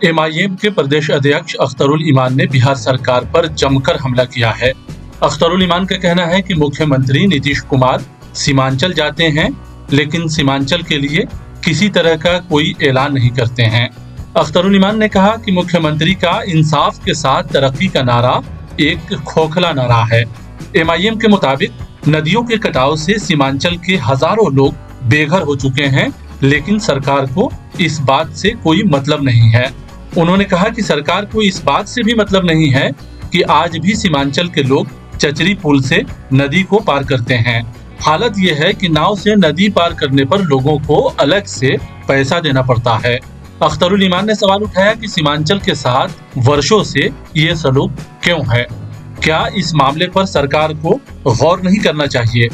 MIM के प्रदेश अध्यक्ष अख्तरुल ईमान ने बिहार सरकार पर जमकर हमला किया है। अख्तरुल ईमान का कहना है कि मुख्यमंत्री नीतीश कुमार सीमांचल जाते हैं, लेकिन सीमांचल के लिए किसी तरह का कोई ऐलान नहीं करते हैं। अख्तरुल ईमान ने कहा कि मुख्यमंत्री का इंसाफ के साथ तरक्की का नारा एक खोखला नारा है। एमआईएम के मुताबिक नदियों के कटाव से सीमांचल के हजारों लोग बेघर हो चुके हैं, लेकिन सरकार को इस बात से कोई मतलब नहीं है। उन्होंने कहा कि सरकार को इस बात से भी मतलब नहीं है कि आज भी सीमांचल के लोग चचरी पुल से नदी को पार करते हैं। हालत यह है कि नाव से नदी पार करने पर लोगों को अलग से पैसा देना पड़ता है। अख्तरुल ईमान ने सवाल उठाया कि सीमांचल के साथ वर्षों से ये सलूक क्यों है, क्या इस मामले पर सरकार को गौर नहीं करना चाहिए।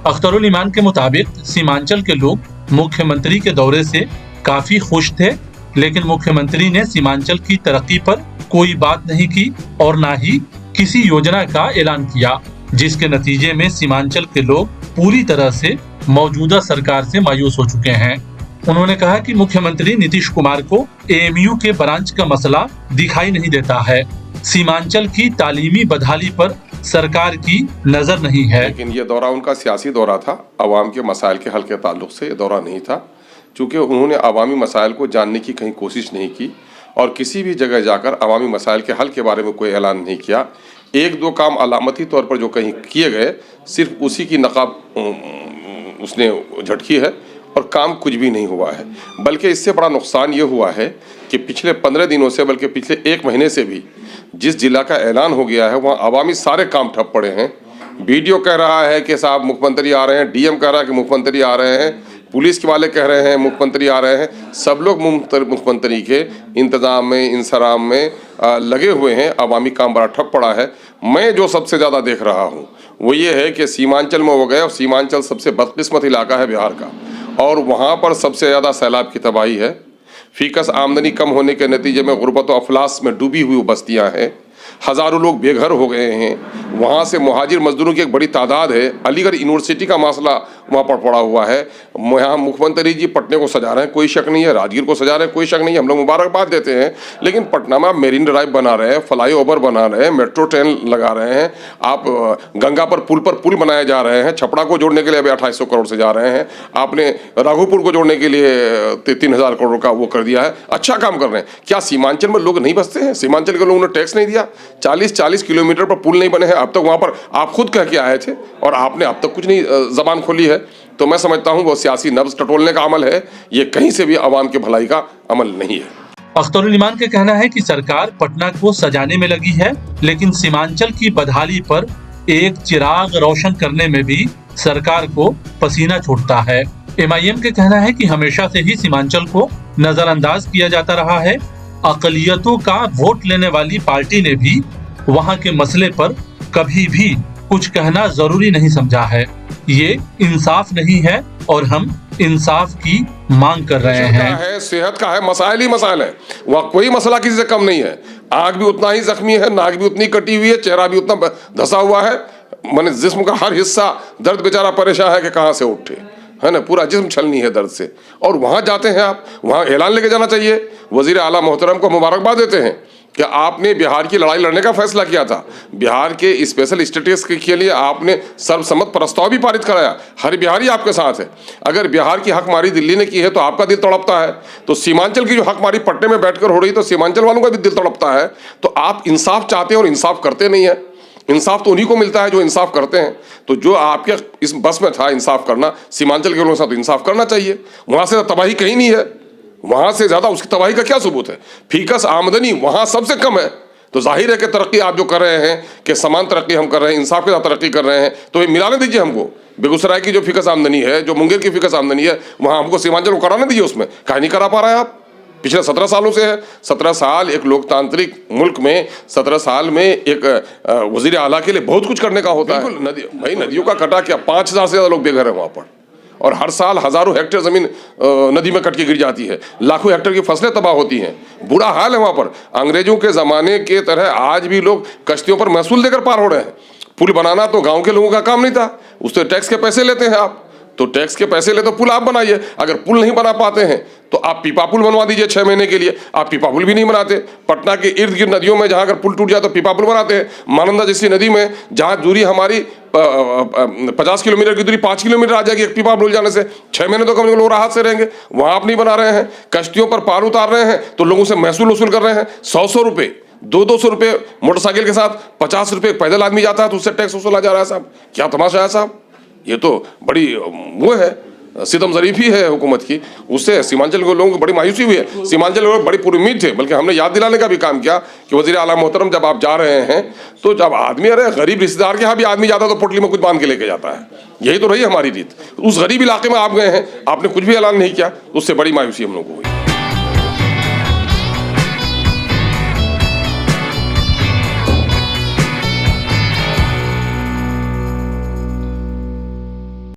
अख्तरुल ईमान के मुताबिक सीमांचल के लोग मुख्यमंत्री के दौरे से काफी खुश थे, लेकिन मुख्यमंत्री ने सीमांचल की तरक्की पर कोई बात नहीं की और न ही किसी योजना का ऐलान किया, जिसके नतीजे में सीमांचल के लोग पूरी तरह से मौजूदा सरकार से मायूस हो चुके हैं। उन्होंने कहा कि मुख्यमंत्री नीतीश कुमार को एएमयू के ब्रांच का मसला दिखाई नहीं देता है। सीमांचल की तालीमी बदहाली पर सरकार की नजर नहीं है। लेकिन ये दौरा उनका सियासी दौरा था, अवाम के मसाइल के हल के ताल्लुक से ये दौरा नहीं था, चूँकि उन्होंने अवामी मसाइल को जानने की कहीं कोशिश नहीं की और किसी भी जगह जाकर अवामी मसाइल के हल के बारे में कोई ऐलान नहीं किया। एक दो काम अलामती तौर पर जो कहीं किए गए, सिर्फ उसी की नकाब उसने झटकी है और काम कुछ भी नहीं हुआ है। बल्कि इससे बड़ा नुकसान ये हुआ है कि पिछले 15 दिनों से, बल्कि पिछले 1 महीने से भी जिस जिला का ऐलान हो गया है वहाँ अवामी सारे काम ठप पड़े हैं। बीडीओ कह रहा है कि साहब मुख्यमंत्री आ रहे हैं, डीएम कह रहा है कि मुख्यमंत्री आ रहे हैं, पुलिस के वाले कह रहे हैं मुख्यमंत्री आ रहे हैं। सब लोग मुख्यमंत्री के इंतज़ाम में, इंसराम में लगे हुए हैं। अवामी काम बड़ा ठप पड़ा है। मैं जो सबसे ज़्यादा देख रहा हूँ वो ये है कि सीमांचल में हो गए, और सीमांचल सबसे बदकिस्मत इलाका है बिहार का, और वहाँ पर सबसे ज़्यादा सैलाब की तबाही है। फीकस आमदनी कम होने के नतीजे में गुर्बत व अफलास में डूबी हुई बस्तियाँ हैं। हज़ारों लोग बेघर हो गए हैं। वहाँ से मुहाजिर मजदूरों की एक बड़ी तादाद है। अलीगढ़ यूनिवर्सिटी का मसला वहाँ पर पड़ा हुआ है। यहाँ मुख्यमंत्री जी पटने को सजा रहे हैं, कोई शक नहीं है, राजगीर को सजा रहे हैं, कोई शक नहीं है, हम लोग मुबारकबाद देते हैं। लेकिन पटना में आप मेरीन ड्राइव बना रहे हैं, फ्लाई ओवर बना रहे हैं, मेट्रो ट्रेन लगा रहे हैं, आप गंगा पर पुल बनाए जा रहे हैं। छपड़ा को जोड़ने के लिए अभी 2800 करोड़ से जा रहे हैं। आपने राघोपुर को जोड़ने के लिए 3000 करोड़ का वो कर दिया है। अच्छा काम कर रहे हैं। क्या सीमांचल में लोग नहीं बसते हैं? सीमांचल के लोगों ने टैक्स नहीं दिया? 40-40 किलोमीटर पर पुल नहीं बने हैं अब तक। वहाँ पर आप खुद कह के आए थे और आपने अब तक कुछ नहीं जबान खोली है। तो मैं समझता हूँ वो सियासी नब्ज टटोलने का अमल है, ये कहीं से भी आवाम की भलाई का अमल नहीं है। अख्तरुल ईमान का कहना है कि सरकार पटना को सजाने में लगी है, लेकिन सीमांचल की बदहाली पर एक चिराग रोशन करने में भी सरकार को पसीना छूटता है। एमआईएम का कहना है कि हमेशा से ही सीमांचल को नजरअंदाज किया जाता रहा है। अकलियतों का वोट लेने वाली पार्टी ने भी वहां के मसले पर कभी भी कुछ कहना जरूरी नहीं समझा है। ये इंसाफ नहीं है और हम इंसाफ की मांग कर रहे हैं। सेहत का है, मसाइल ही मसाइल है। वहाँ कोई मसला किसी से कम नहीं है। आंख भी उतना ही जख्मी है, नाक भी उतनी कटी हुई है, चेहरा भी उतना धसा हुआ है। माने जिस्म का हर हिस्सा दर्द, बेचारा परेशान है कि कहाँ से उठे, है ना, पूरा जिस्म छलनी है दर्द से। और वहाँ जाते हैं आप, वहाँ ऐलान लेके जाना चाहिए। वजीर आला मोहतरम को मुबारकबाद देते हैं कि आपने बिहार की लड़ाई लड़ने का फैसला किया था। बिहार के स्पेशल स्टेटस के लिए आपने सर्वसम्मत प्रस्ताव भी पारित कराया। हर बिहारी आपके साथ है। अगर बिहार की हकमारी दिल्ली ने की है तो आपका दिल तड़पता है, तो सीमांचल की जो हकमारी पटने में बैठकर हो रही तो सीमांचल वालों का भी दिल तड़पता है। तो आप इंसाफ चाहते हैं और इंसाफ करते नहीं है। इंसाफ तो उन्हीं को मिलता है जो इंसाफ करते हैं। तो जो आपके इस बस में था इंसाफ करना, सीमांचल के लोगों के साथ इंसाफ करना चाहिए। वहाँ से तबाही कहीं नहीं है, वहाँ से ज़्यादा उसकी तबाही का क्या सबूत है? फीकस आमदनी वहाँ सबसे कम है। तो जाहिर है कि तरक्की आप जो कर रहे हैं कि समान तरक्की हम कर रहे हैं, इंसाफ के साथ तरक्की कर रहे हैं, तो ये मिलाने दीजिए हमको। बेगूसराय की जो फीकस आमदनी है, जो मुंगेर की फीकस आमदनी है, वहाँ हमको सीमांचल को कराने दीजिए। उसमें काहे नहीं करा पा रहे हैं आप? पिछले 17 सालों से है। 17 साल एक लोकतांत्रिक मुल्क में, 17 साल में एक वजीर आला के लिए बहुत कुछ करने का होता है। भाई नदियों का कटा क्या, 5000 से ज़्यादा लोग बेघर है वहाँ पर, और हर साल हजारों हेक्टेयर जमीन नदी में कट के गिर जाती है। लाखों हेक्टेयर की फसलें तबाह होती हैं। बुरा हाल है वहाँ पर। अंग्रेजों के ज़माने के तरह आज भी लोग कश्तियों पर महसूल देकर पार हो रहे हैं। पुल बनाना तो गाँव के लोगों का काम नहीं था, उससे टैक्स के पैसे लेते हैं आप। तो टैक्स के पैसे ले तो पुल आप बनाइए। अगर पुल नहीं बना पाते हैं तो आप पीपा पुल बनवा दीजिए 6 महीने के लिए। आप पीपा पुल भी नहीं बनाते। पटना के इर्द गिर्द नदियों में जहां अगर पुल टूट जाए तो पीपा पुल बनाते हैं। महानंदा जैसी नदी में जहां दूरी हमारी 50 किलोमीटर की दूरी 5 किलोमीटर आ जाएगी एक पीपा पुल जाने से, 6 महीने तो कम से कम लोग राहत से रहेंगे। वहां आप नहीं बना रहे हैं। कश्तियों पर पार उतार रहे हैं तो लोगों से महसूल वसूल कर रहे हैं। 100 रुपये 200 रुपये मोटरसाइकिल के साथ, 50 रुपये पैदल आदमी जाता है तो उससे टैक्स वसूला जा रहा है। साहब क्या तमाशा है साहब, ये तो बड़ी वो है, सितम ज़रीफ़ी है हुकूमत की। उससे सीमांचल के लोगों को बड़ी मायूसी हुई है। सीमांचल के लोग बड़ी पूरी उम्मीद थे, बल्कि हमने याद दिलाने का भी काम किया कि वज़ीर आला मोहतरम जब आप जा रहे हैं तो जब आदमी, अरे गरीब रिश्तेदार के यहाँ भी आदमी जाता है तो पोटली में कुछ बांध के लेके जाता है। यही तो रही हमारी रीत। उस गरीब इलाके में आप गए हैं, आपने कुछ भी ऐलान नहीं किया, उससे बड़ी मायूसी हम लोगों को हुई।